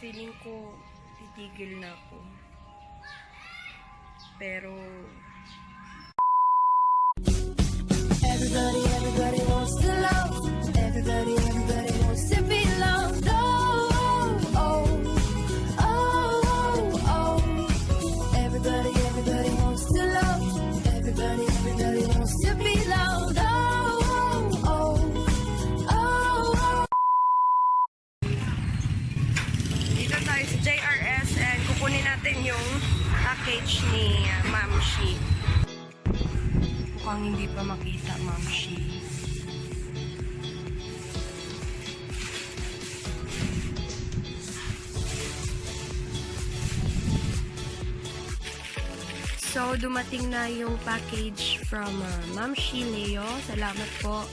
feeling ko titigil na ako. Pero Everybody wants to love. Everybody wants to be loved. Oh, oh, oh, oh. Everybody wants to love. Everybody wants to be loved. Oh, oh, oh. dito tayo sa JRS and kukunin natin yung package ni Ma'am Shi. Mukhang hindi pa makita, Ma'am Shi. So, dumating na yung package from Ma'am Shi Leo. Salamat po.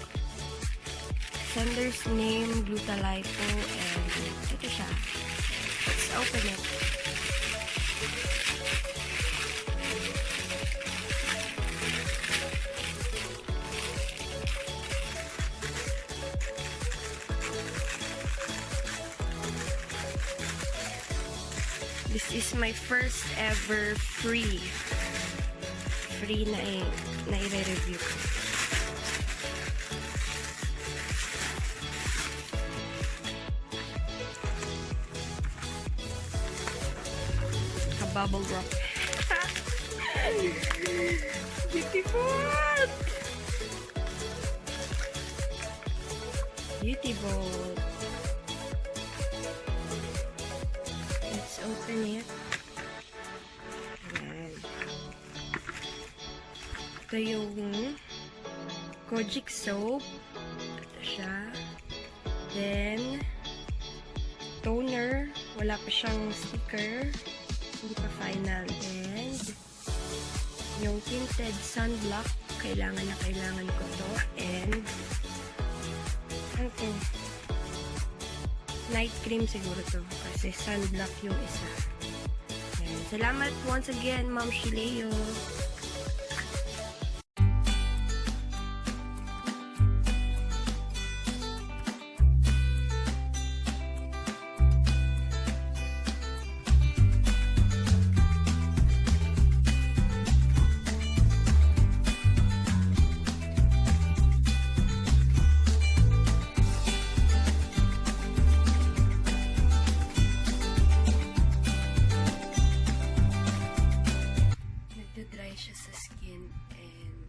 Sender's name, Glutalipo, and ito siya. Let's open it. This is my first ever free na i-review ko. Bubble wrap. Beautiful! Beautiful. Let's open it. Ayan. Ito yung Kojic soap. Ito siya. Then, toner. Wala pa siyang sticker. Hindi pa final. And yung tinted sunblock, kailangan ko to. And ano to? Night cream siguro to. Kasi sunblock yung isa. And salamat once again, Ma'am Shi Leo. Dry siya sa skin and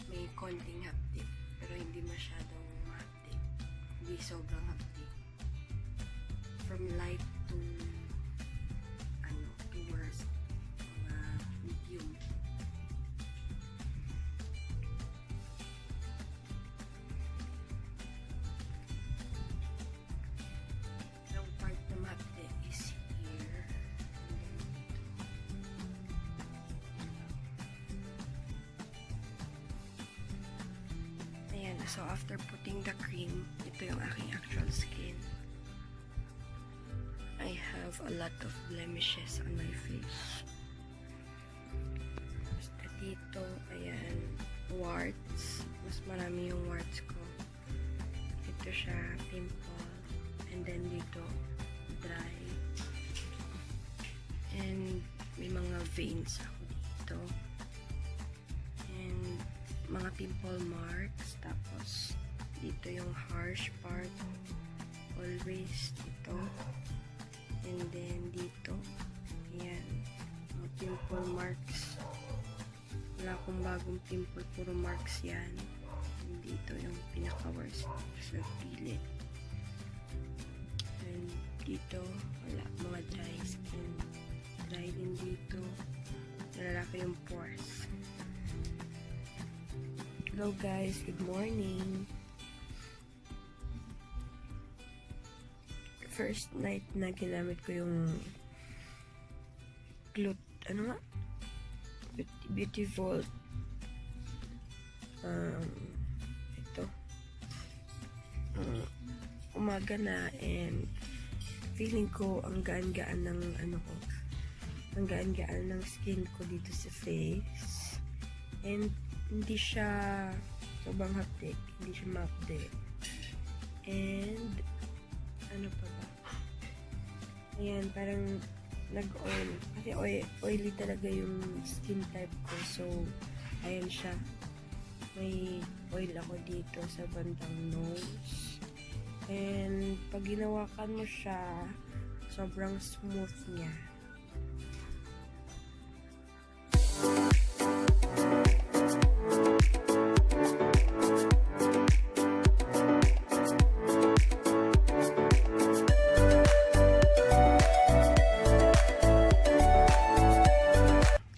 may konting haptik pero hindi masyadong haptik, hindi sobrang haptik, from light to to worst, medium. Yung part na haptik is here. So, after putting the cream, ito yung aking actual skin. I have a lot of blemishes on my face. Basta dito, ayan, warts. Mas marami yung warts ko. Ito siya, pimple. And then dito, dry. And may mga veins ako dito. And mga pimple marks, tapos dito yung harsh part, always dito, and then dito, ayan, mga pimple marks. Wala akong bagong pimple, puro marks yan. And dito yung pinaka-worst sa gilid, and dito wala, mga dry skin, dry din dito, nalalaki yung pores. Hello guys, good morning. First night na ginamit ko yung Beautiful ito umaga na, and feeling ko ang gaan-gaan ng ang gaan-gaan ng skin ko dito sa face, and hindi siya sobrang haptik, hindi siya mapde. And ano pa ba? Ayan, parang nag-oil. Kasi oily talaga yung skin type ko. So, ayan siya. May oil ako dito sa bandang nose. And pag ginawakan mo siya, sobrang smooth niya.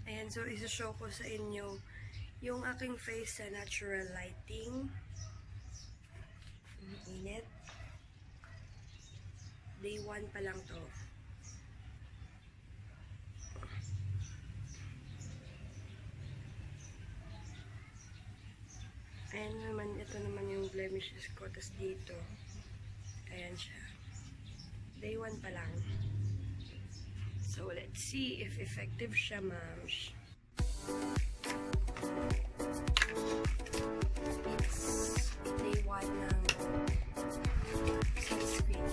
Ayan, so isa-show ko sa inyo yung aking face sa natural lighting. Ang init. Day 1 pa lang to. Ayan naman, ito naman yung blemishes ko. Tapos dito, ayan siya. Day 1 pa lang. So, let's see if effective siya, ma'ams. It's day 1 ng sunscreen.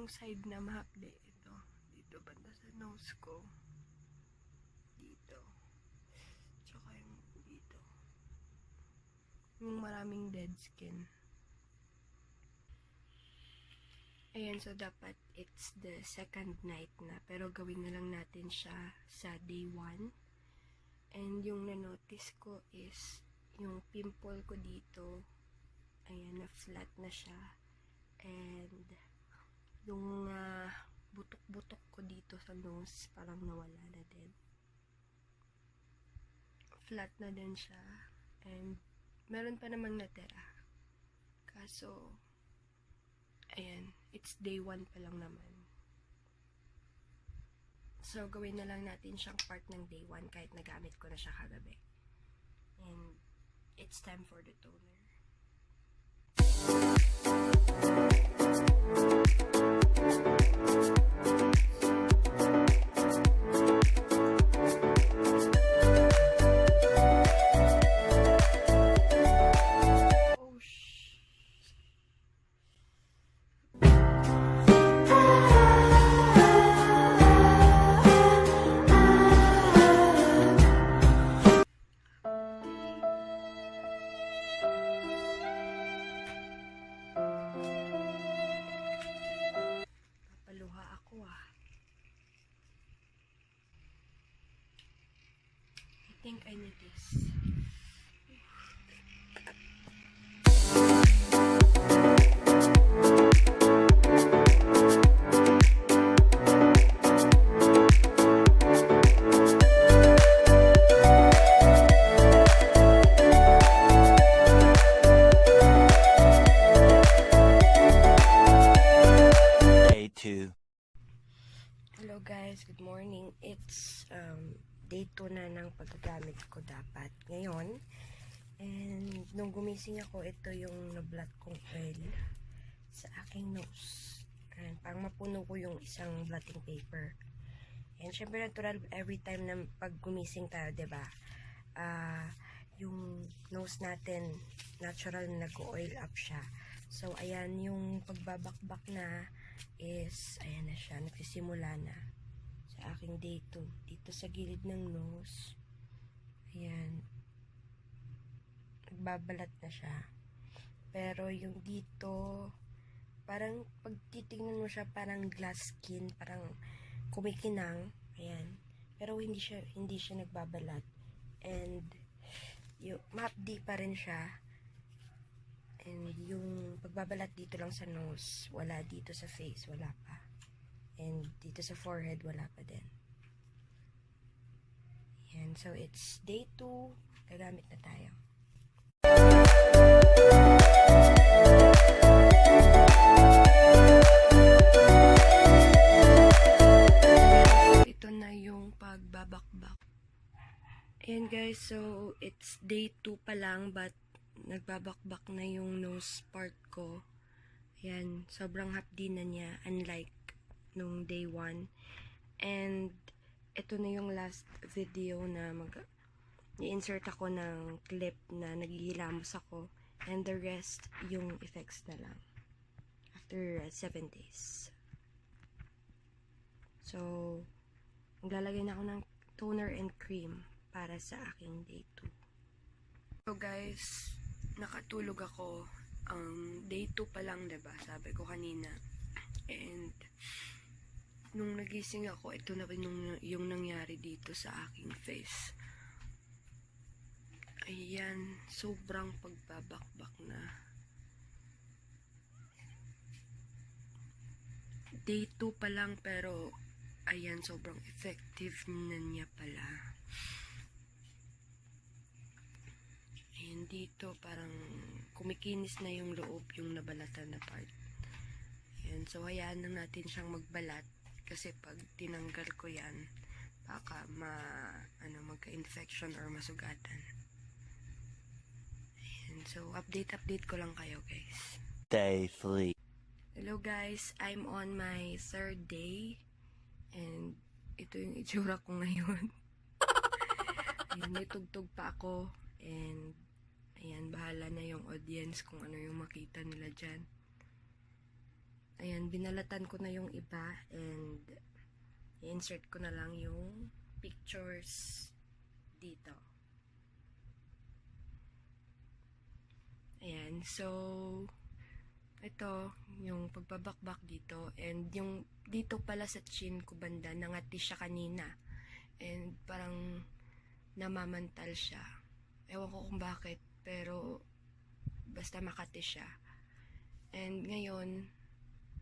Side na mahapde ito. Dito banda sa nose ko. Dito. Tsaka yung dito. Yung maraming dead skin. Ayan, so dapat it's the second night na. Pero gawin na lang natin siya sa day 1. And yung na-notice ko is yung pimple ko dito. Ayan, na-flat na siya. And yung butok-butok ko dito sa nose, parang nawala na din. Flat na din siya. And meron pa namang natira. Kaso, ayan, it's day 1 pa lang naman. So, gawin na lang natin siyang part ng day 1 kahit nagamit ko na siya kagabi. And it's time for the toner. I think I need this. Day 2. Hello guys, good morning. It's day 2 na ng paggagamit ko dapat ngayon. And nung gumising ako, ito yung na-blot kong oil sa aking nose. And parang mapuno ko yung isang blotting paper. And syempre natural every time na pag gumising tayo, 'di ba? Yung nose natin natural na nag-oil up siya. So ayan yung pagbabakbak na is ayan na siya, nagsisimula na sa aking day 2 dito sa gilid ng nose. Ayan, nagbabalat na siya. Pero yung dito, parang pag titignan mo siya, parang glass skin, parang kumikinang. Ayan. Pero hindi siya nagbabalat. And yung mapdi pa rin siya. And yung pagbabalat dito lang sa nose, wala dito sa face, wala pa. And dito sa forehead, wala pa din. Yan. So, it's day 2. Gagamit na tayo. Ito na yung pagbabakbak. Ayan guys, so it's day 2 pa lang, but nagbabakbak na yung nose part ko. Ayan, sobrang hapdi na niya, unlike nung day 1. And ito na yung last video na i-insert ako ng clip na naghihilamos ako. And the rest, yung effects na lang. After 7 days. So, maglalagay na ako ng toner and cream para sa aking day 2. So guys, nakatulog ako. Day 2 pa lang, diba? Sabi ko kanina. And nung nagising ako, ito na rin yung nangyari dito sa aking face. Ayan, sobrang pagbabakbak na. Day 2 pa lang, pero ayan, sobrang effective na niya pala. Ayan, dito parang kumikinis na yung loob, yung nabalatan na part. Ayan, so hayaan lang natin siyang magbalat. Kasi pag tinanggal ko yan, baka magka-infection or masugatan. Ayan, so update ko lang kayo guys. Day 3. Hello guys, I'm on my 3rd day. And ito yung itsura ko ngayon. Ayan, may tugtog pa ako. And ayan, bahala na yung audience kung ano yung makita nila dyan. Ayan, binalatan ko na yung iba and i-insert ko na lang yung pictures dito. Ayan, so ito, yung pagbabakbak dito and yung dito pala sa chin ko banda, nangati siya kanina and parang namamantal siya. Ewan ko kung bakit, pero basta makati siya. And ngayon,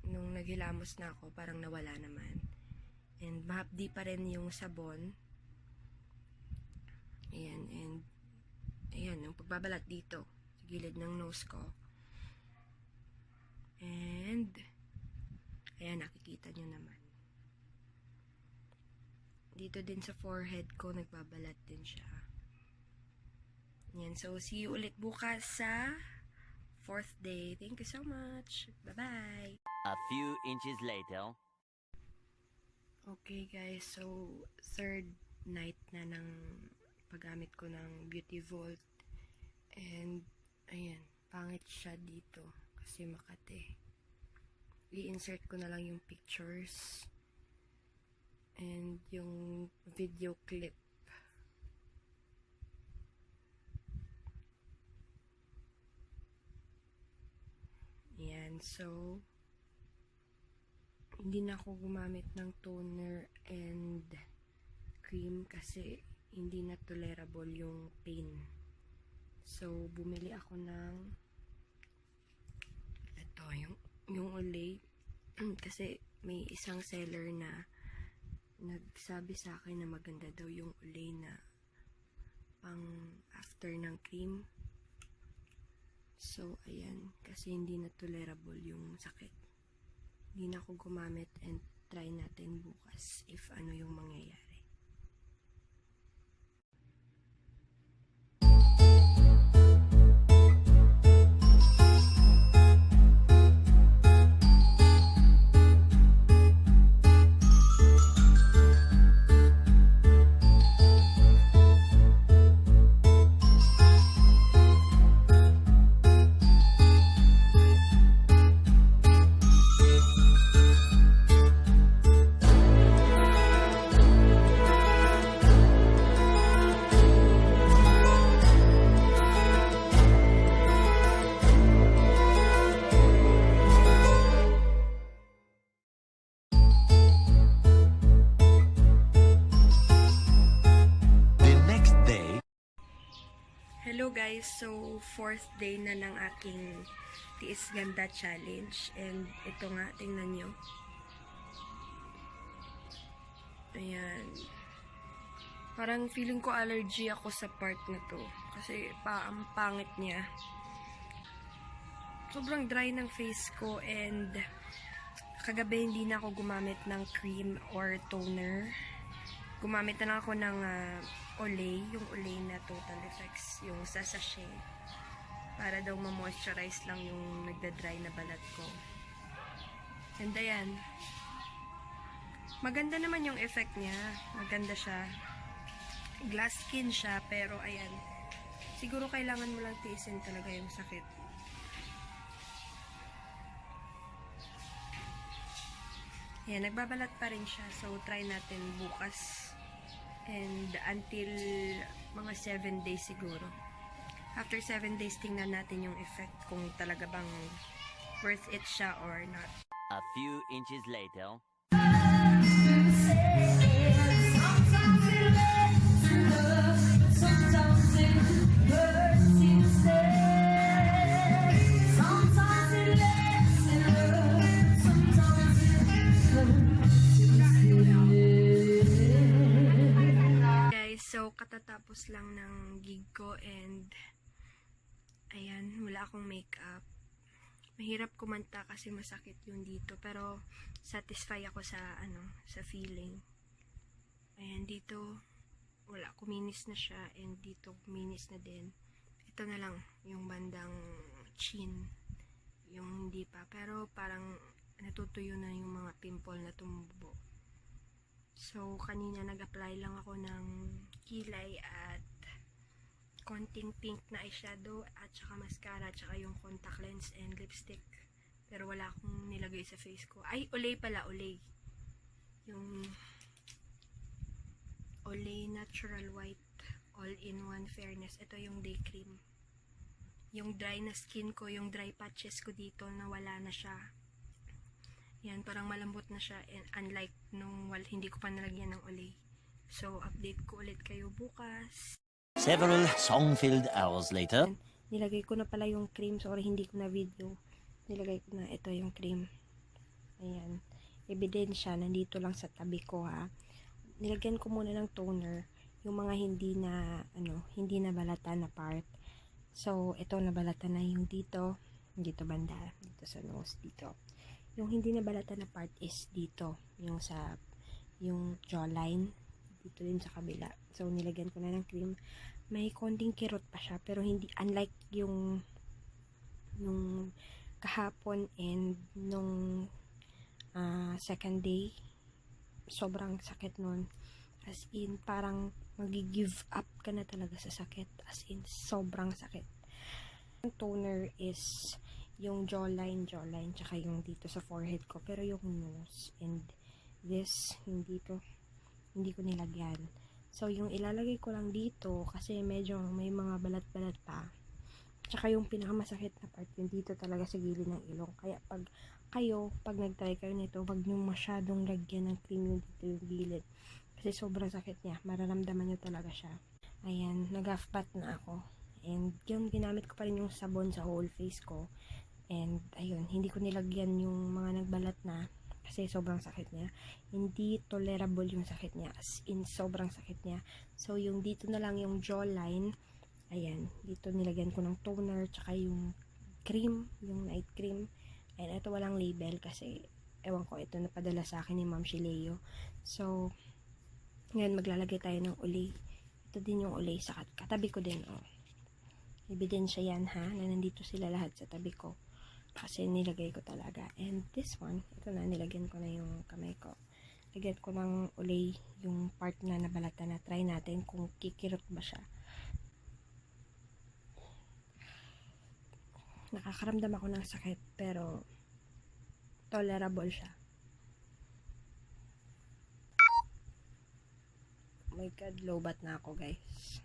nung naghilamos na ako, parang nawala naman. And mahapdi pa rin yung sabon. Ayan, and ayan, yung pagbabalat dito sa gilid ng nose ko. And ayan, nakikita nyo naman. Dito din sa forehead ko, nagbabalat din siya. Ayan, so see you ulit bukas sa 4th day. Thank you so much. Bye-bye. A few inches later. Okay guys, so 3rd night na ng paggamit ko ng Beauty Vault. And ayan, pangit siya dito kasi makate. I-insert ko na lang yung pictures and yung video clip. Ayan, so hindi na ako gumamit ng toner and cream kasi hindi na tolerable yung pain. So bumili ako ng ito, yung Olay kasi may isang seller na nagsabi sa akin na maganda daw yung Olay na pang after ng cream. So, ayan. Kasi hindi na tolerable yung sakit. Hindi na ako gumamit and try natin bukas if ano yung mangyayari. Hello guys, so 4th day na ng aking Tiis Ganda Challenge. And ito nga, tingnan nyo. Ayan. Parang feeling ko allergy ako sa part na to. Kasi ang pangit niya. Sobrang dry ng face ko and kagabi hindi na ako gumamit ng cream or toner. Gumamit na lang ako ng Olay, yung Olay na Total Effects, yung sa sachet. Para daw ma-moisturize lang yung nagda-dry na balat ko. And ayan. Maganda naman yung effect niya. Maganda siya. Glass skin siya, pero ayan. Siguro kailangan mo lang tiisin talaga yung sakit. Ayan, nagbabalat pa rin siya. So, try natin bukas. And until mga 7 days siguro. After 7 days, tingnan natin yung effect kung talaga bang worth it siya or not. A few inches later. So, katatapos lang ng gig ko and ayan, wala akong makeup. Mahirap kumanta kasi masakit yung dito, pero satisfy ako sa sa feeling. Ayan, dito wala, kuminis na siya and dito kuminis na din. Ito na lang yung bandang chin, yung hindi pa, pero parang natutuyo na yung mga pimple na tumubo. So, kanina nag-apply lang ako ng kilay at konting pink na eyeshadow at saka mascara at saka yung contact lens and lipstick. Pero wala akong nilagay sa face ko. Ay, Olay pala, Olay. Yung Olay Natural White All-in-One Fairness. Ito yung day cream. Yung dry na skin ko, yung dry patches ko dito, nawala na siya. Yan, parang malambot na siya and unlike nung hindi ko pa nalagyan ng Olay. So, update ko ulit kayo bukas. Several song-filled hours later. Nilagay ko na pala yung cream. Sorry, hindi ko na video. Nilagay ko na ito yung cream. Ayan. Ebidensya, nandito lang sa tabi ko ha. Nilagyan ko muna ng toner. Yung mga hindi na balatan na part. So, ito nabalatan na yung dito. Dito banda. Dito sa nose. Dito. Yung hindi nabalatan na part is dito. Yung jawline. Dito din sa kabila. So, nilagyan ko na ng cream. May konting kirot pa siya. Pero hindi, unlike yung kahapon and nung second day, sobrang sakit nun. As in, parang magi-give up ka na talaga sa sakit. As in, sobrang sakit. Yung toner is yung jawline, tsaka yung dito sa forehead ko. Pero yung nose and this, hindi ko nilagyan. So, yung ilalagay ko lang dito, kasi medyo may mga balat-balat pa. Tsaka yung pinakamasakit na part, yung dito talaga sa gilid ng ilong. Kaya pag nag-try kayo nito, wag nyo masyadong lagyan ng cream yung dito yung gilid. Kasi sobrang sakit niya. Mararamdaman nyo talaga siya. Ayan, nag-half bath na ako. And yung ginamit ko pa rin yung sabon sa whole face ko. And ayun, hindi ko nilagyan yung mga nagbalat na kasi sobrang sakit niya. Hindi tolerable yung sakit niya. As in, sobrang sakit niya. So, yung dito na lang yung jawline. Ayan, dito nilagyan ko ng toner tsaka yung cream, yung night cream. And ito walang label kasi ewan ko, ito napadala sa akin ni Ma'am Shileo. So, ngayon maglalagay tayo ng Olay. Ito din yung Olay sa katabi ko din. Oh. Ebidensya yan ha, na nandito sila lahat sa tabi ko. Kasi nilagay ko talaga. And this one, ito na, nilagyan ko na yung kamay ko. Lagyan ko ng Olay yung part na nabalatan na. Try natin kung kikirot ba siya. Nakakaramdam ako ng sakit, pero tolerable siya. Oh my God, lowbat na ako guys.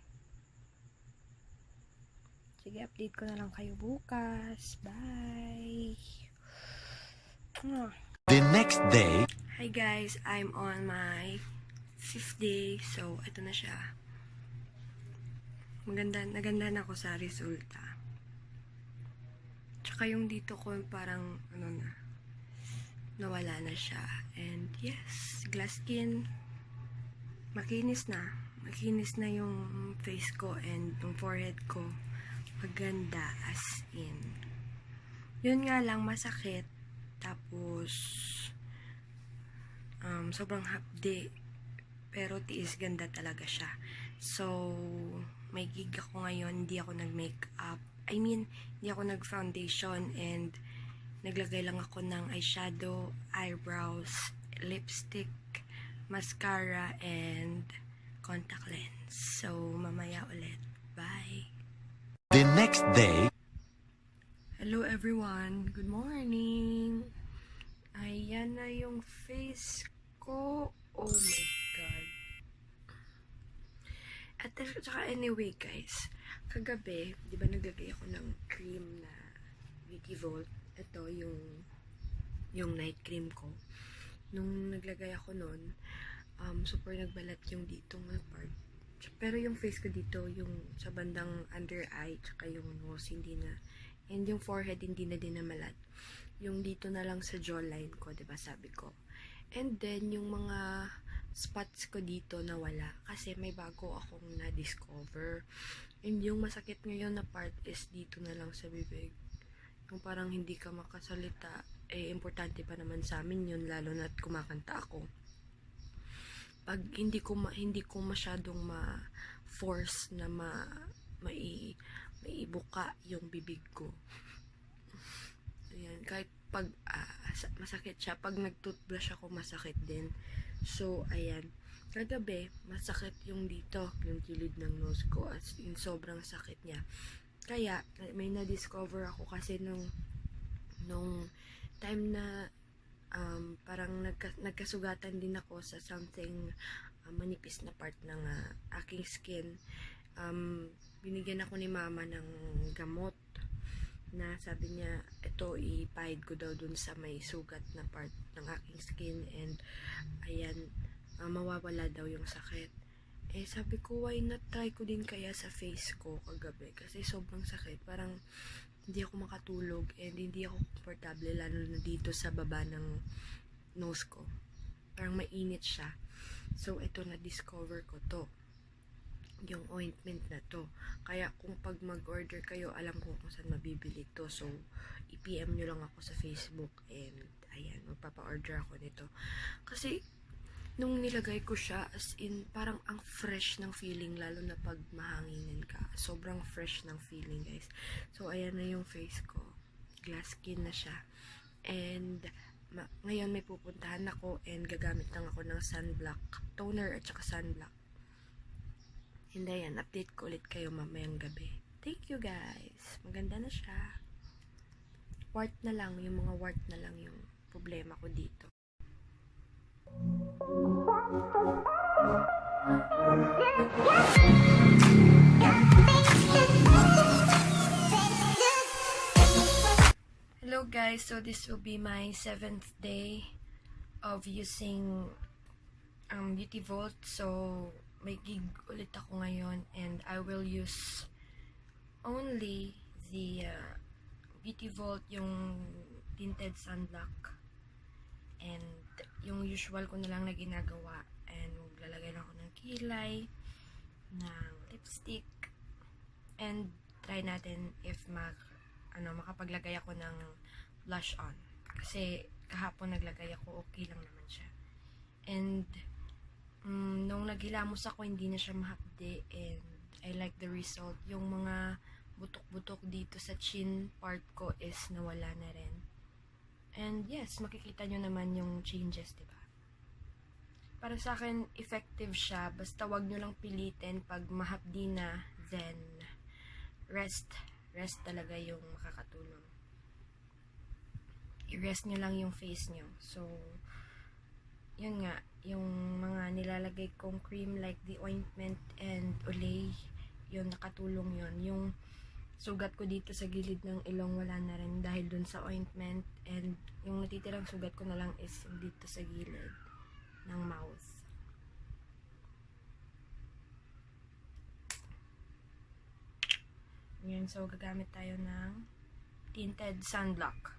Sige, update ko na lang kayo bukas. Bye! The next day. Hi guys, I'm on my 5th day. So, ito na siya. nagandahan ako sa resulta. Tsaka yung dito ko parang nawala na siya. And yes, glass skin, makinis na yung face ko and yung forehead ko. Maganda as in. Yun nga lang, masakit. Tapos, sobrang hapdi. Pero tiis, ganda talaga siya. So, may gig ako ngayon. Hindi ako nag-makeup. Hindi ako nag-foundation. And, naglagay lang ako ng eyeshadow, eyebrows, lipstick, mascara, and contact lens. So, mamaya ulit. Bye! The next day, Hello everyone! Good morning! Ayan na yung face ko. Oh my God! At saka anyway guys, kagabi, di ba naglagay ako ng cream na Beauty Vault? Ito yung night cream ko. Nung naglagay ako nun, super nagbalat yung ditong part. Pero yung face ko dito, yung sa bandang under eye, tsaka yung nose, hindi na. And yung forehead, hindi na din namalat. Yung dito na lang sa jawline ko, diba sabi ko. And then, yung mga spots ko dito nawala. Kasi may bago akong na-discover. And yung masakit ngayon na part is dito na lang sa bibig. Yung parang hindi ka makasalita. Importante pa naman sa amin yun, lalo na't kumakanta ako. Pag hindi ko masyadong ma-force na maibuka yung bibig ko. Ayan, kahit pag masakit siya, pag nag-toothbrush ako, masakit din. So, ayan. Kagabi, masakit yung dito, yung gilid ng nose ko, as in sobrang sakit niya. Kaya, may na-discover ako kasi nung time na parang nagkasugatan din ako sa something manipis na part ng aking skin. Binigyan ako ni mama ng gamot na sabi niya, ito ipahid ko daw dun sa may sugat na part ng aking skin and ayan, mawawala daw yung sakit. Sabi ko, why not try ko din kaya sa face ko kagabi kasi sobrang sakit. Parang hindi ako makatulog and hindi ako komportable lalo na dito sa baba ng nose ko. Parang mainit siya. So, ito na-discover ko to. Yung ointment na to. Kaya kung pag mag-order kayo, alam ko kung saan mabibili to. So, i-PM nyo lang ako sa Facebook and ayan, magpapa-order ako nito. Kasi, nung nilagay ko siya, as in, parang ang fresh ng feeling, lalo na pag mahanginan ka. Sobrang fresh ng feeling, guys. So, ayan na yung face ko. Glass skin na siya. And, ngayon may pupuntahan ako and gagamit lang ako ng sunblock, toner at saka sunblock. And ayan, update ko ulit kayo mamayang gabi. Thank you, guys. Maganda na siya. Wart na lang, yung mga wart na lang yung problema ko dito. Hello guys, so this will be my 7th day of using Beauty Vault. So may gig ulit ako ngayon and I will use only the Beauty Vault, yung tinted sunblock. And yung usual ko na lang na ginagawa. And lalagay na ako ng kilay, ng lipstick. And try natin if makapaglagay ako ng blush on. Kasi kahapon naglagay ako, okay lang naman siya. And nung naghilamos ako, hindi na siya mahapdi. And I like the result. Yung mga butok-butok dito sa chin part ko is nawala na rin. And yes, makikita nyo naman yung changes, diba? Para sa akin, effective siya. Basta wag nyo lang pilitin pag mahapdi na, then rest talaga yung makakatulong. I-rest nyo lang yung face nyo. So, yun nga, yung mga nilalagay kong cream like the ointment and Olay, yun, nakatulong yun. Yung sugat ko dito sa gilid ng ilong, wala na rin dahil dun sa ointment. And yung natitirang sugat ko na lang is dito sa gilid ng mouth. Yun, so gagamit tayo ng tinted sunblock.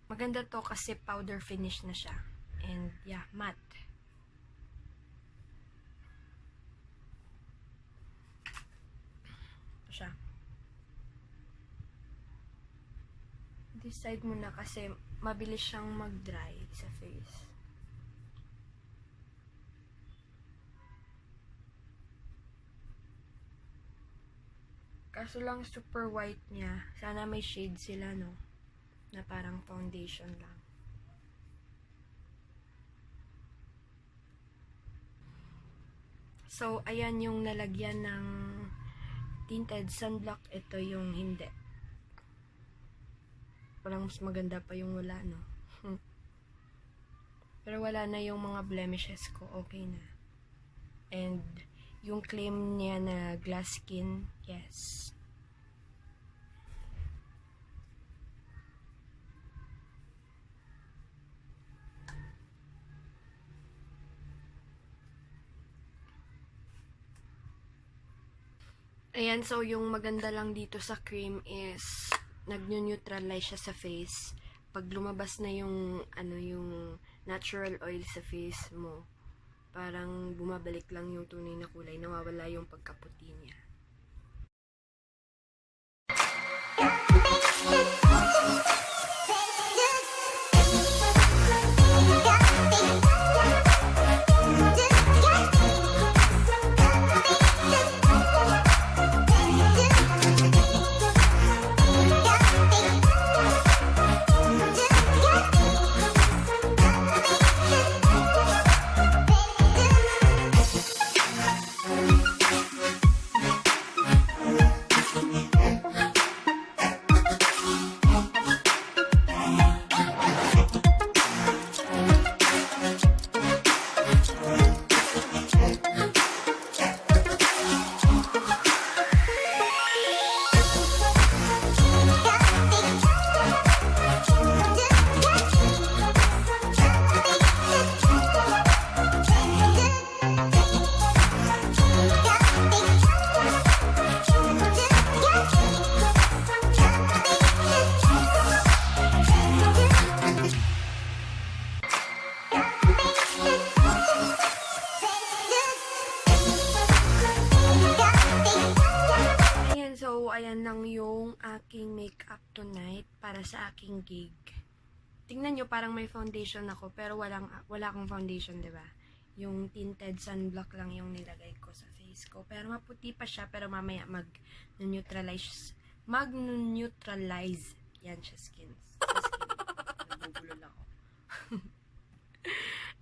Maganda to kasi powder finish na siya. And yeah, matte. Ito siya. This side muna kasi mabilis siyang mag-dry sa face. Kaso lang super white niya. Sana may shade sila, no? Na parang foundation lang. So, ayan yung nalagyan ng tinted sunblock. Ito yung hindi. Parang mas maganda pa yung wala, no? Pero wala na yung mga blemishes ko. Okay na. And yung claim niya na glass skin, yes. Ayan, so yung maganda lang dito sa cream is nag-neutralize siya sa face. Pag lumabas na yung yung natural oil sa face mo, parang bumabalik lang yung tunay na kulay, nawawala yung pagkaputi niya. Ayan lang yung aking makeup tonight para sa aking gig. Tingnan nyo, parang may foundation ako, pero wala akong foundation, diba? Yung tinted sunblock lang yung nilagay ko sa face ko. Pero maputi pa siya, pero mamaya mag-neutralize yan siya skin. Nabubulol ako.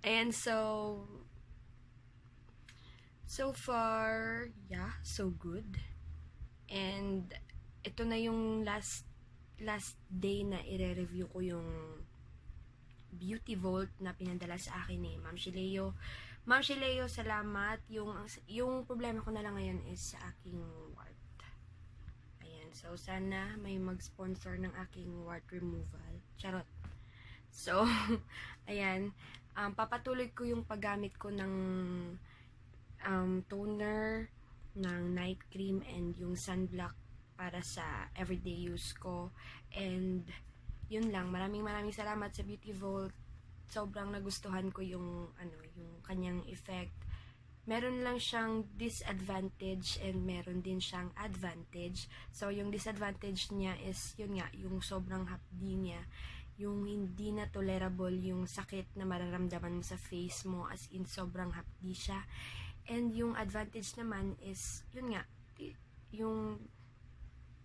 Ayan, so far, yeah, so good. And ito na yung last day na i-review ko yung Beauty Vault na pinadala sa akin ni Ma'am Shileo. Ma'am Shileo, salamat. Yung problema ko na lang ngayon is sa aking wart. Ayan, so sana may mag-sponsor ng aking wart removal. Charot. So, ayan, papatuloy ko yung paggamit ko ng toner, ng night cream and yung sunblock para sa everyday use ko. And yun lang, maraming salamat sa Beauty Vault. Sobrang nagustuhan ko yung yung kanyang effect. Meron lang siyang disadvantage and meron din siyang advantage. So yung disadvantage niya is yun nga, yung sobrang hapdi niya, yung hindi na tolerable yung sakit na mararamdaman mo sa face mo, as in sobrang hapdi siya. And yung advantage naman is, yun nga, yung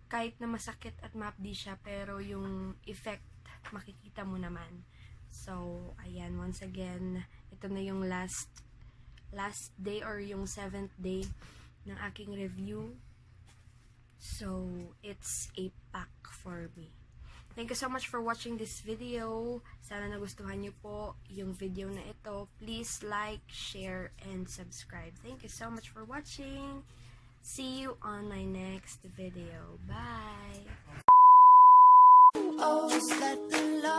kahit na masakit at mapdi siya, pero yung effect, makikita mo naman. So, ayan, once again, ito na yung last day or yung 7th day ng aking review. So, it's a pack for me. Thank you so much for watching this video. Sana nagustuhan niyo po yung video na ito. Please like, share, and subscribe. Thank you so much for watching. See you on my next video. Bye! Oh, just let the love